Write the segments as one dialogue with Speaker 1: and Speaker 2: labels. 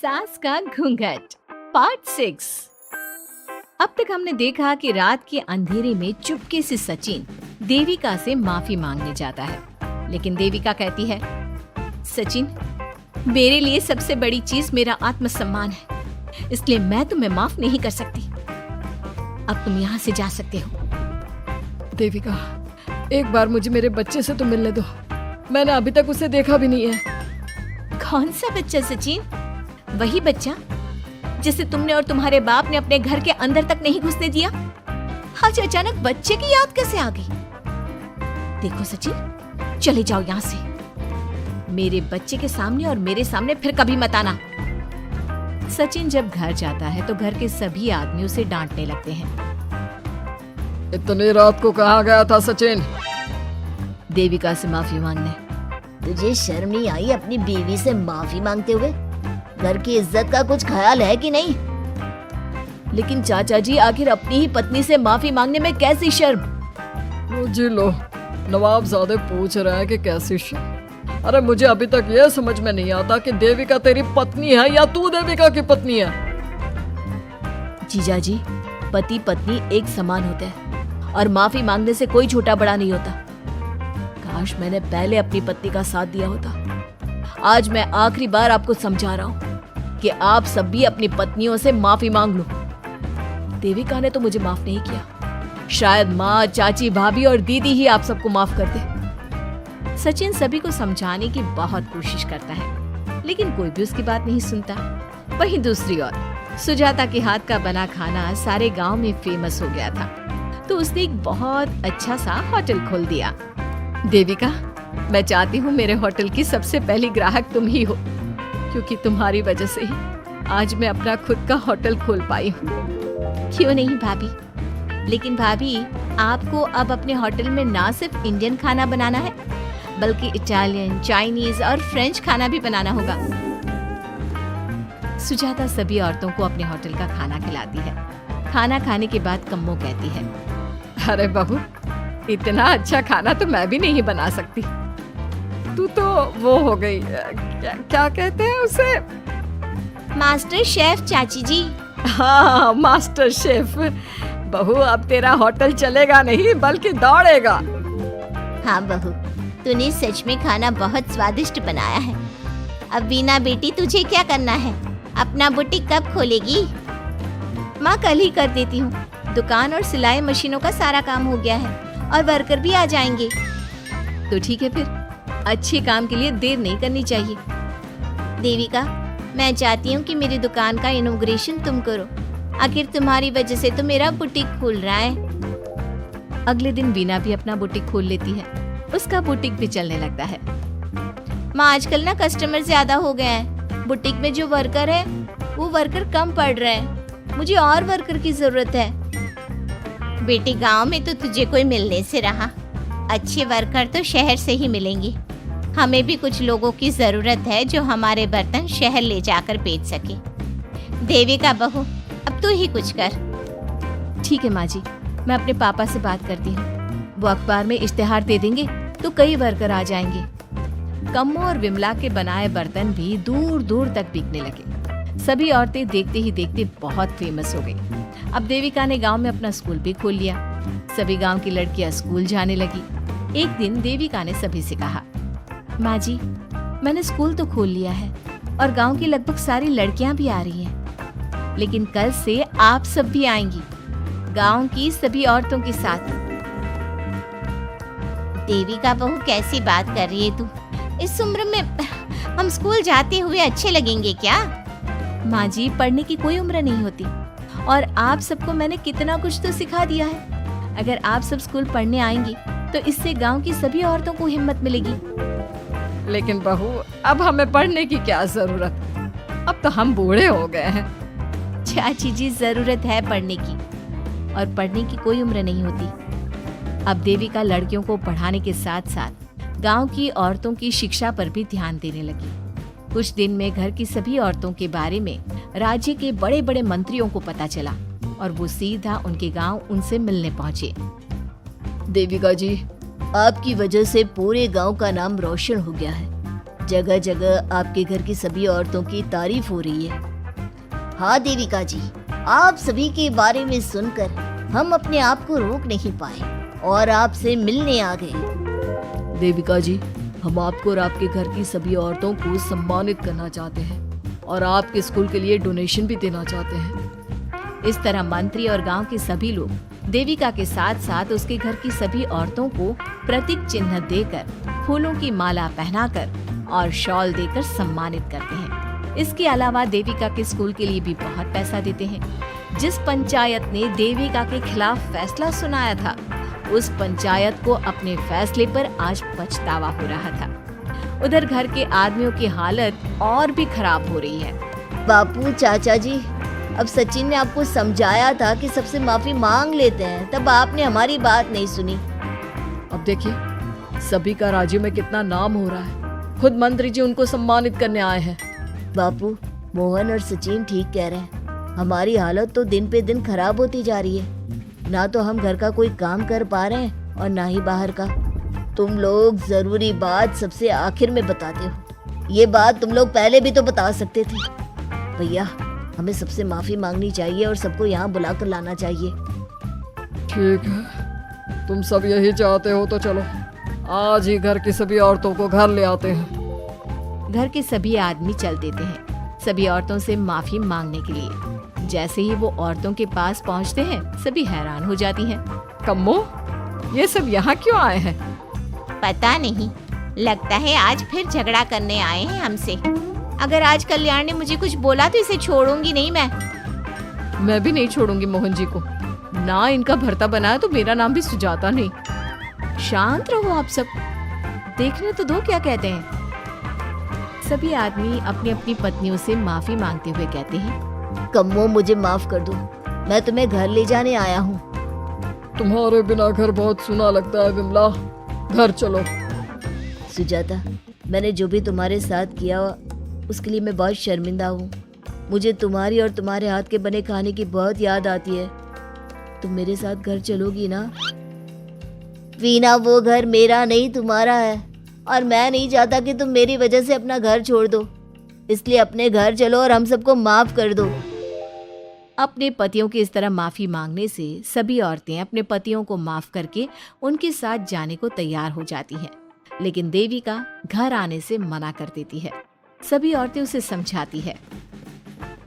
Speaker 1: सास का घूंघट पार्ट 6। अब तक हमने देखा कि रात के अंधेरे में चुपके से सचिन देविका से माफी मांगने जाता है, लेकिन देविका कहती है, सचिन, मेरे लिए सबसे बड़ी चीज मेरा आत्मसम्मान है, इसलिए मैं तुम्हें माफ नहीं कर सकती। अब तुम यहाँ से जा सकते हो।
Speaker 2: देविका, एक बार मुझे मेरे बच्चे से तो मिलने दो। मैंने अभी तक उसे देखा भी नहीं है।
Speaker 1: कौन सा बच्चा सचिन? वही बच्चा जिसे तुमने और तुम्हारे बाप ने अपने घर के अंदर तक नहीं घुसने दिया। आज अचानक बच्चे की याद कैसे आ गई? देखो सचिन, चले जाओ यहाँ से। मेरे बच्चे के सामने और मेरे सामने फिर कभी मत आना। सचिन जब घर जाता है तो घर के सभी आदमी उसे डांटने लगते हैं।
Speaker 2: इतनी रात को कहाँ गया था सचिन?
Speaker 1: देविका से माफी मांगने।
Speaker 3: तुझे शर्म नहीं आई अपनी बीवी से माफी मांगते हुए? घर की इज्जत का कुछ ख्याल है कि नहीं?
Speaker 1: लेकिन चाचा जी, आखिर अपनी ही पत्नी से माफी मांगने में कैसी शर्म?
Speaker 2: जी लो, नवाबजादे पूछ रहे हैं कि कैसी शर्म। अरे मुझे अभी तक यह समझ में नहीं आता कि देविका तेरी पत्नी है या तू देविका की पत्नी है।
Speaker 1: जीजा जी, पति पत्नी एक समान होते हैं और माफी मांगने से कोई छोटा बड़ा नहीं होता। काश मैंने पहले अपनी पत्नी का साथ दिया होता। आज मैं आखिरी बार आपको समझा रहा हूँ कि आप सब भी अपनी पत्नियों से माफी मांग लो। देविका ने तो मुझे माफ नहीं किया, शायद माँ, चाची, भाभी और दीदी ही आप सबको माफ कर दे। सचिन सभी को समझाने की बहुत कोशिश करता है, लेकिन कोई भी उसकी बात नहीं सुनता। वहीं दूसरी ओर सुजाता के हाथ का बना खाना सारे गांव में फेमस हो गया था, तो उसने एक बहुत अच्छा सा होटल खोल दिया। देविका, मैं चाहती हूँ मेरे होटल की सबसे पहली ग्राहक तुम ही हो, क्योंकि तुम्हारी वजह से ही आज मैं अपना खुद का होटल खोल पाई हूँ। क्यों नहीं भाभी, लेकिन भाभी, आपको अब अपने होटल में ना सिर्फ इंडियन खाना बनाना है, बल्कि इटालियन, चाइनीज और फ्रेंच खाना भी बनाना होगा। सुजाता सभी औरतों को अपने होटल का खाना खिलाती है। खाना खाने के बाद कम्मो कहती है,
Speaker 2: अरे बहू, इतना अच्छा खाना तो मैं भी नहीं बना सकती। तू तो वो हो गई, क्या कहते हैं उसे?
Speaker 3: मास्टर शेफ चाची जी।
Speaker 2: हाँ, मास्टर शेफ। बहू, अब तेरा होटल चलेगा नहीं बल्कि दौड़ेगा।
Speaker 3: हाँ बहू, तूने सच में खाना बहुत स्वादिष्ट बनाया है। अब बीना बेटी, तुझे क्या करना है? अपना बुटीक कब खोलेगी?
Speaker 1: माँ, कल ही कर देती हूँ। दुकान और सिलाई मशीनों का सारा काम हो गया है और वर्कर भी आ जाएंगे। तो ठीक है, फिर अच्छे काम के लिए देर नहीं करनी चाहिए।
Speaker 3: देविका, मैं चाहती हूँ कि मेरी दुकान का इनॉग्रेशन तुम करो। आखिर तुम्हारी वजह से तो मेरा बुटीक खुल रहा है।
Speaker 1: अगले दिन बीना भी अपना बुटीक खोल लेती है। उसका बुटीक भी चलने लगता है।
Speaker 3: माँ, आजकल ना कस्टमर ज्यादा हो गए हैं। बुटीक में जो वर्कर है वो वर्कर कम पड़ रहे हैं। मुझे और वर्कर की जरूरत है। बेटी, गांव में तो तुझे कोई मिलने से रहा। अच्छे वर्कर तो शहर से ही मिलेंगे। हमें भी कुछ लोगों की जरूरत है जो हमारे बर्तन शहर ले जाकर बेच सके। देविका बहू, अब तू ही कुछ कर।
Speaker 1: ठीक है माँ जी, मैं अपने पापा से बात करती हूँ। वो अखबार में इश्तेहार दे देंगे तो कई वर्कर आ जाएंगे। कम्मो और विमला के बनाए बर्तन भी दूर दूर तक बिकने लगे। सभी औरतें देखते ही देखते बहुत फेमस हो गई। अब देविका ने गांव में अपना स्कूल भी खोल लिया। सभी गांव की लड़कियां स्कूल जाने लगी। एक दिन देविका ने सभी से कहा, माँ जी, मैंने स्कूल तो खोल लिया है और गांव की लगभग सारी लड़कियां भी आ रही हैं, लेकिन कल से आप सब भी आएंगी, गांव की सभी औरतों के साथ।
Speaker 3: देविका बहू, कैसी बात कर रही है तू? इस उम्र में हम स्कूल जाते हुए अच्छे लगेंगे क्या?
Speaker 1: माँ जी, पढ़ने की कोई उम्र नहीं होती और आप सबको मैंने कितना कुछ तो सिखा दिया है। अगर आप सब स्कूल पढ़ने आएंगी तो इससे गांव की सभी औरतों को हिम्मत मिलेगी।
Speaker 2: लेकिन बहू, अब हमें पढ़ने की क्या जरूरत? अब तो हम बूढ़े हो गए हैं।
Speaker 1: चाची जी, जरूरत है पढ़ने की, और पढ़ने की कोई उम्र नहीं होती। अब देविका लड़कियों को पढ़ाने के साथ साथ गांव की औरतों की शिक्षा पर भी ध्यान देने लगी। कुछ दिन में घर की सभी औरतों के बारे में राज्य के बड़े बड़े मंत्रियों को पता चला और वो सीधा उनके गांव उनसे मिलने पहुंचे।
Speaker 3: देविका जी, आपकी वजह से पूरे गांव का नाम रोशन हो गया है।
Speaker 1: जगह जगह आपके घर की सभी औरतों की तारीफ हो रही है। हाँ देविका जी, आप सभी के बारे में सुनकर हम अपने आप को रोक नहीं पाए और आपसे मिलने आ गए। देविका जी, हम आपको और आपके घर की सभी औरतों को सम्मानित करना चाहते हैं और आपके स्कूल के लिए डोनेशन भी देना चाहते हैं। इस तरह मंत्री और गांव के सभी लोग देविका के साथ साथ उसके घर की सभी औरतों को प्रतीक चिन्ह देकर, फूलों की माला पहनाकर और शॉल देकर सम्मानित करते हैं। इसके अलावा देविका के स्कूल के लिए भी बहुत पैसा देते हैं। जिस पंचायत ने देविका के खिलाफ फैसला सुनाया था, उस पंचायत को अपने फैसले पर आज पछतावा हो रहा था। उधर घर के आदमियों की हालत और भी खराब हो रही है। बापू, चाचा जी, अब सचिन ने आपको समझाया था कि सबसे माफी मांग लेते हैं, तब आपने हमारी बात नहीं सुनी।
Speaker 2: अब देखिए, सभी का राज्य में कितना नाम हो रहा है। खुद मंत्री जी उनको सम्मानित करने आए हैं।
Speaker 1: बापू, मोहन और सचिन ठीक कह रहे हैं। हमारी हालत तो दिन पे दिन खराब होती जा रही है। ना तो हम घर का कोई काम कर पा रहे हैं और ना ही बाहर का। तुम लोग जरूरी बात सबसे आखिर में बताते हो। ये बात तुम लोग पहले भी तो बता सकते थे। भैया, हमें सबसे माफी मांगनी चाहिए और सबको यहाँ बुला कर लाना चाहिए।
Speaker 2: ठीक है, तुम सब यही चाहते हो तो चलो, आज ही घर की सभी औरतों को घर ले आते हैं।
Speaker 1: घर के सभी आदमी चल देते हैं सभी औरतों से माफी मांगने के लिए। जैसे ही वो औरतों के पास पहुंचते हैं, सभी हैरान हो जाती हैं।
Speaker 2: कम्मो, ये सब यहाँ क्यों आए हैं?
Speaker 3: पता नहीं, लगता है आज फिर झगड़ा करने आए हैं हमसे। अगर आज कल्याण ने मुझे कुछ बोला तो इसे छोड़ूंगी नहीं
Speaker 2: मैं भी नहीं छोड़ूंगी मोहन जी को। ना इनका भरता बनाया तो मेरा नाम भी सुजाता नहीं।
Speaker 1: शांत रहो आप सब, देखने तो दो क्या कहते हैं। सभी आदमी अपनी अपनी पत्नियों से माफी मांगते हुए कहते हैं, कम्मो, मुझे माफ कर दो, मैं तुम्हें घर ले जाने आया हूँ।
Speaker 2: तुम्हारे बिना घर बहुत सुना लगता है विमला, घर चलो।
Speaker 1: सुजाता, मैंने जो भी तुम्हारे साथ किया उसके लिए मैं बहुत शर्मिंदा हूँ। मुझे तुम्हारी और तुम्हारे हाथ के बने खाने की बहुत याद आती है। तुम मेरे साथ घर चलोगी ना? वीना, वो घर मेरा नहीं तुम्हारा है और मैं नहीं चाहता कि तुम मेरी वजह से अपना घर छोड़ दो। इसलिए अपने घर चलो और हम सबको माफ कर दो। अपने पतियों की इस तरह माफी मांगने से सभी औरतें अपने पतियों को माफ करके उनके साथ जाने को तैयार हो जाती हैं। लेकिन देविका घर आने से मना कर देती है। सभी औरतें उसे समझाती है,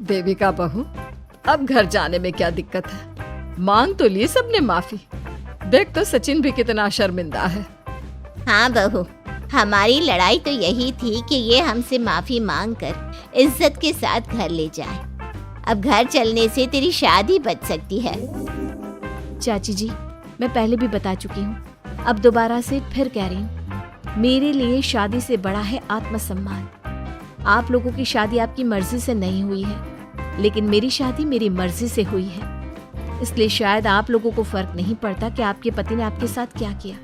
Speaker 2: देविका बहू, अब घर जाने में क्या दिक्कत है? मांग तो ली सबने माफी। देख तो सचिन भी कितना शर्मिंदा है।
Speaker 3: हाँ बहू, हमारी लड़ाई तो यही थी कि ये हमसे माफी मांगकर इज्जत के साथ घर ले जाए। अब घर चलने से तेरी शादी बच सकती है।
Speaker 1: चाची जी, मैं पहले भी बता चुकी हूँ, अब दोबारा से फिर कह रही हूँ, मेरे लिए शादी से बड़ा है आत्मसम्मान। आप लोगों की शादी आपकी मर्जी से नहीं हुई है, लेकिन मेरी शादी मेरी मर्जी से हुई है। इसलिए शायद आप लोगों को फर्क नहीं पड़ता कि आपके पति ने आपके साथ क्या किया,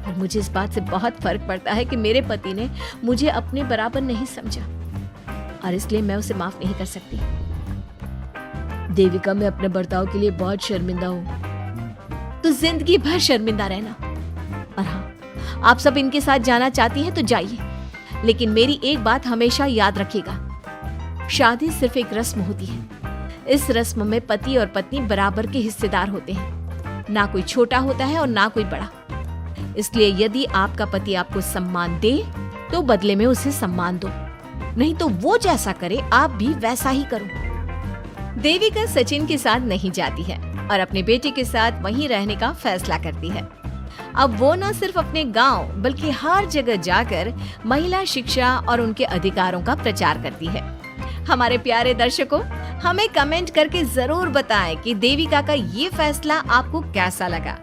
Speaker 1: और मुझे इस बात से बहुत फर्क पड़ता है कि मेरे पति ने मुझे अपने बराबर नहीं समझा, और इसलिए मैं उसे माफ नहीं कर सकती। देविका, मैं अपने बर्ताव के लिए बहुत शर्मिंदा हूँ। तो जिंदगी भर शर्मिंदा रहना। और हाँ, आप सब इनके साथ जाना चाहती हैं तो जाइए, लेकिन मेरी एक बात हमेशा याद रखिएगा, शादी सिर्फ एक रस्म होती है। इस रस्म में पति और पत्नी बराबर के हिस्सेदार होते हैं, ना कोई छोटा होता है और ना कोई बड़ा। इसलिए यदि आपका पति आपको सम्मान दे तो बदले में उसे सम्मान दो, नहीं तो वो जैसा करे आप भी वैसा ही करो। देविका सचिन के साथ नहीं जाती है और अपने बेटे के साथ वहीं रहने का फैसला करती है। अब वो न सिर्फ अपने गांव बल्कि हर जगह जाकर महिला शिक्षा और उनके अधिकारों का प्रचार करती है। हमारे प्यारे दर्शकों, हमें कमेंट करके जरूर बताएं कि देविका का ये फैसला आपको कैसा लगा।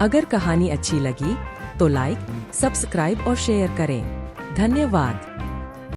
Speaker 4: अगर कहानी अच्छी लगी तो लाइक, सब्सक्राइब और शेयर करें। धन्यवाद।